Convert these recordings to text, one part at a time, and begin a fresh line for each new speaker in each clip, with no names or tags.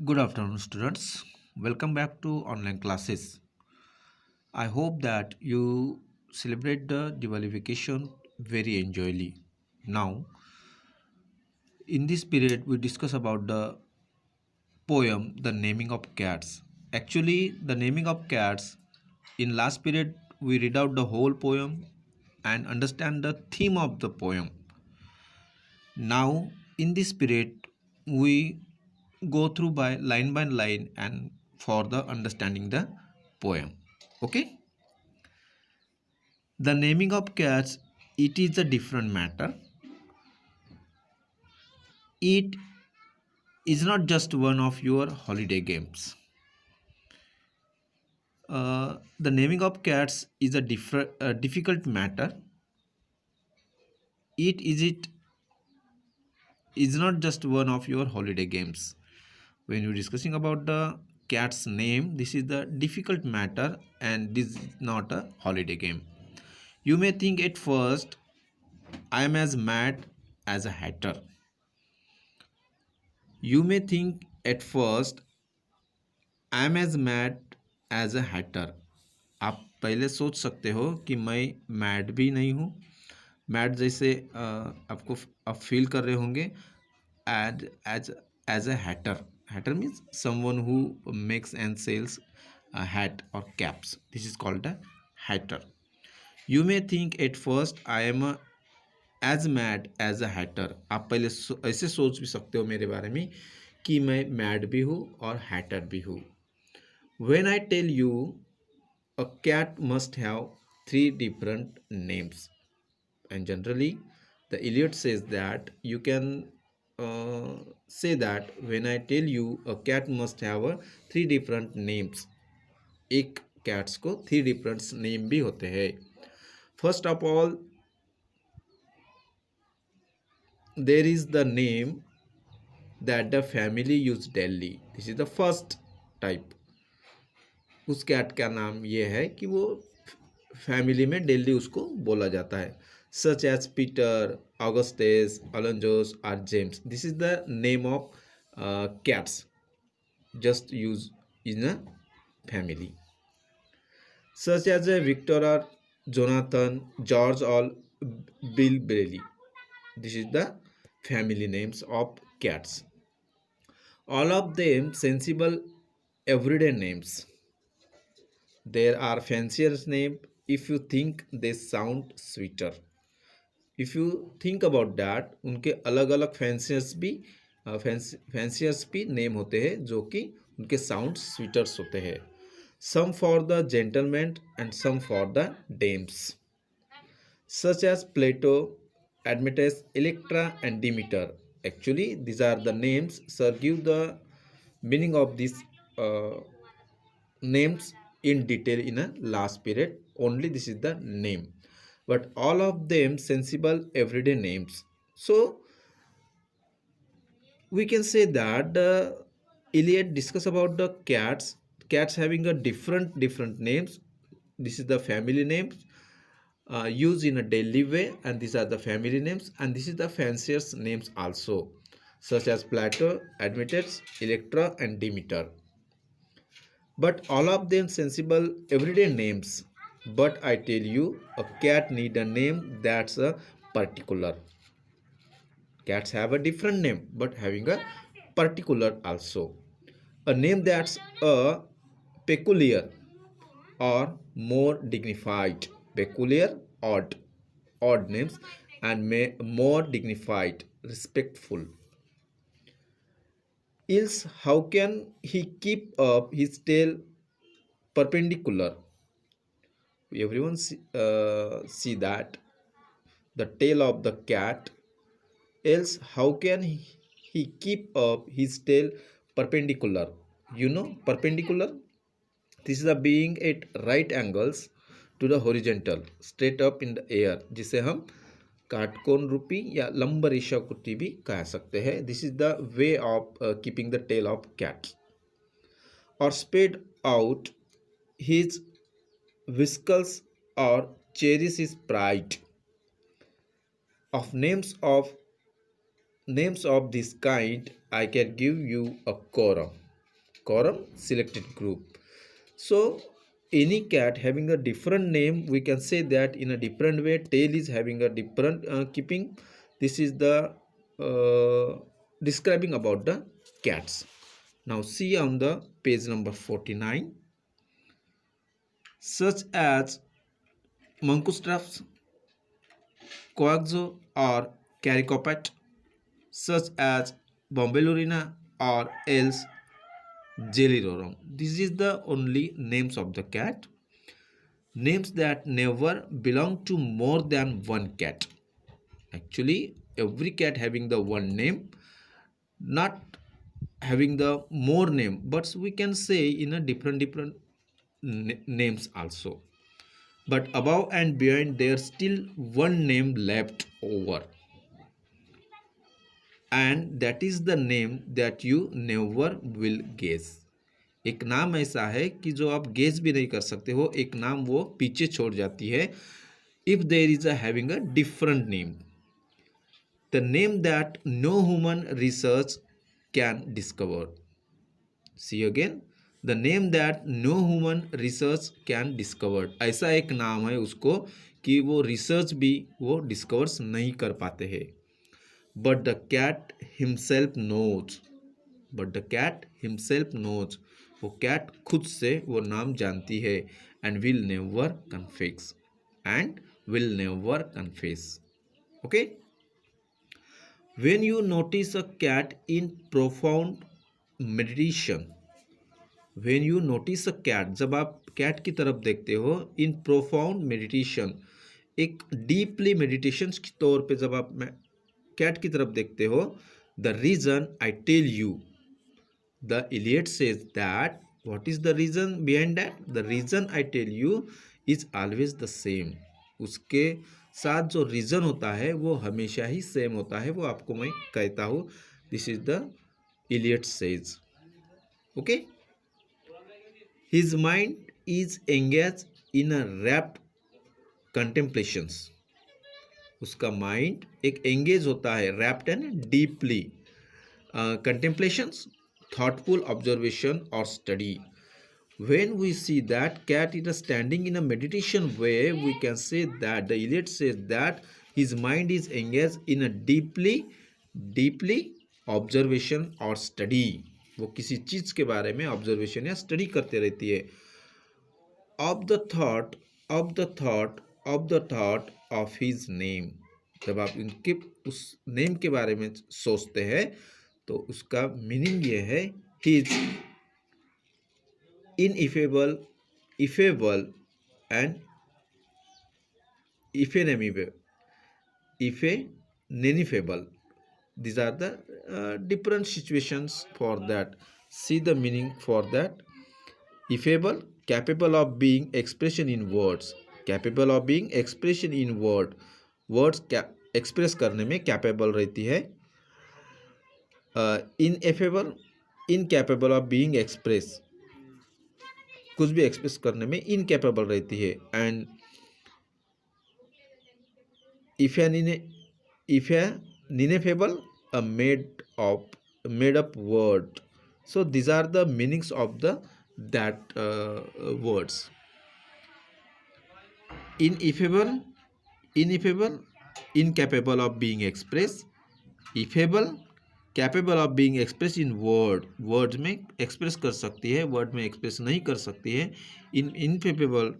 Good afternoon, students. Welcome back to online classes. I hope that you celebrate the Diwali vacation very enjoyably. Now, in this period, we discuss about the poem, The Naming of Cats. Actually, the naming of cats, in last period, we read out the whole poem and understand the theme of the poem. Now, in this period, we go through by line and for the understanding the poem. Okay, the naming of cats, it is a different matter. It is not just one of your holiday games. The naming of cats is a difficult matter. It is not just one of your holiday games. When you're discussing about the cat's name, this is the difficult matter and this is not a holiday game. You may think at first, I am as mad as a hatter. You may think at first, I am as mad as a hatter. आप पहले सोच सकते हो कि मैं mad भी नहीं हूँ. मैड जैसे आपको आप फील कर रहे होंगे as as as a hater. Hater means someone who makes and sells hat or caps. This is called a hatter. You may think at first I am as mad as a hatter. आप पहले ऐसे सोच भी सकते हो मेरे बारे में कि मैं मैड भी हूँ और हैटर भी हूँ. When I tell you a cat must have three different names, and generally the Eliot says that you can say that when I tell you a cat must have three different names. एक cats को three different name भी होते हैं. First of all, there is the name that the family use daily. This is the first type. उस cat का नाम ये है कि वो फैमिली में डेली उसको बोला जाता है. Such as Peter, Augustus, Alonzo और James. This is the name of cats just use in a family. Such as a Victor और जोनाथन, जॉर्ज और Bill Bailey. This is the family names of cats. All of them sensible everyday names. There are fancier names if you think they sound sweeter. If you think about that, उनके अलग अलग fanciers भी name होते हैं जो कि उनके sound sweeters होते हैं. Some for the gentleman and some for the dames. Such as Plato, Admetus, Electra, and Demeter. Actually, these are the names. Sir, give the meaning of these names in detail in a last period. Only this is the name, but all of them sensible everyday names. So we can say that the Iliad discuss about the cats having a different names. This is the family names used in a daily way, and these are the family names, and this is the fanciest names also, such as Plato, Admetus, Electra, and Demeter. But all of them sensible everyday names. But I tell you, a cat need a name that's a particular. Cats have a different name, but having a particular also. A name that's a peculiar or more dignified. Peculiar, odd names, and more dignified, respectful. Else, how can he keep up his tail perpendicular? Everyone see that the tail of the cat. Else, how can he keep up his tail perpendicular? You know, perpendicular. This is the being at right angles to the horizontal, straight up in the air, जिसे हम काटकोण रूपी या लंब रेखाकृति भी कह सकते हैं. This is the way of keeping the tail of cat. और spread out his whiskers or cherish his pride. Of names of this kind, I can give you a quorum. quorum selected group. So any cat having a different name, we can say that in a different way. Tail is having a different keeping. This is the describing about the cats. Now see on the page number 49, such as Munkustrafs, Coaxo or Caricopat, such as Bombelurina or else Jellyrorum. This is the only names of the cat. Names that never belong to more than one cat. Actually, every cat having the one name, not having the more name, but we can say in a different names also. But above and behind, there's still one name left over, and that is the name that you never will guess. एक नाम ऐसा है कि जो आप guess भी नहीं कर सकते हो, एक नाम वो पीछे छोड़ जाती है. If there is a having a different name, the name that no human research can discover. See again, the name that no human research can discover. ऐसा एक नाम है उसको कि वो रिसर्च भी वो डिस्कवर्स नहीं कर पाते हैं. But the cat himself knows. But the cat himself knows. वो कैट खुद से वो नाम जानती है. And will never confess. And will never confess. Okay. When you notice a cat in profound meditation. When you notice a cat, जब आप cat की तरफ देखते हो इन प्रोफाउंड मेडिटेशन, एक डीपली मेडिटेशन के तौर पे जब आप कैट की तरफ देखते हो, the reason I tell you. The Eliot says that what is the reason behind that? The reason I tell you is always the same. उसके साथ जो रीज़न होता है वो हमेशा ही सेम होता है. वो आपको मैं कहता हूँ. This is the Eliot says. Okay. His mind is engaged in a rapt contemplations. उसका माइंड एक एंगेज होता है, rapt and deeply. Contemplations, thoughtful observation or study. When we see that cat is standing in a meditation way, we can say that the Eliot says that his mind is engaged in a deeply observation or study. वो किसी चीज के बारे में observation या study करते रहती है. of the thought of the thought of the thought of his name. जब आप इनके उस नेम के बारे में सोचते हैं तो उसका मीनिंग ये है, his ineffable, effable and ineffable. These are the different situations for that. See the meaning for that. Effable, capable of being expression in words. Capable of being expression in word. Words express करने में capable रहती है. Ineffable, incapable of being express, कुछ भी express करने में incapable रहती है. And ineffable, a made up word. So these are the meanings of that words. Ineffable, incapable of being expressed. Effable, capable of being express in word. Word में express कर सकती है, वर्ड में express नहीं कर सकती है. Ineffable,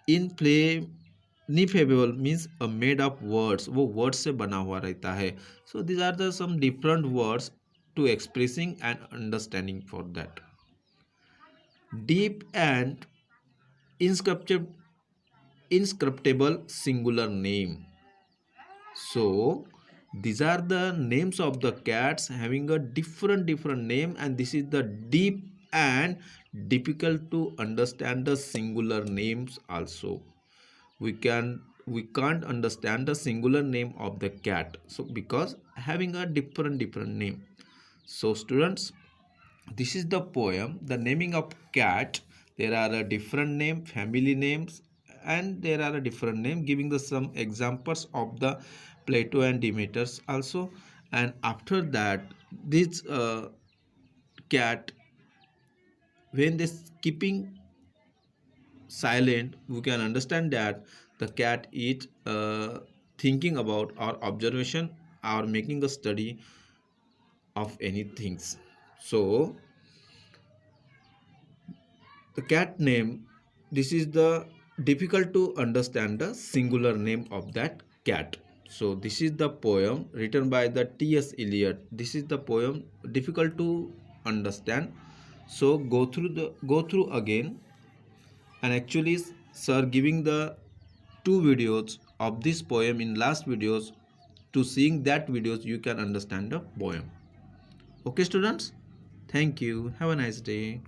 ineffable means a made of words. वो वर्ड्स से बना हुआ रहता है. So these are the some different words to expressing and understanding for that. Deep and inscriptable singular name. So these are the names of the cats having a different name, and this is the deep and difficult to understand the singular names also. We can't understand the singular name of the cat, so because having a different name. So students, this is the poem, the naming of cat. There are a different name, family names, and there are a different name, giving the some examples of the Plato and Demeter's also. And after that, this cat, when they keeping silent, we can understand that the cat is thinking about our observation or making a study of any things. So the cat name, this is the difficult to understand the singular name of that cat. So this is the poem written by the T.S. Eliot. This is the poem difficult to understand. So go through again, and actually sir giving the two videos of this poem in last videos. To seeing that videos you can understand the poem. Okay students, thank you, have a nice day.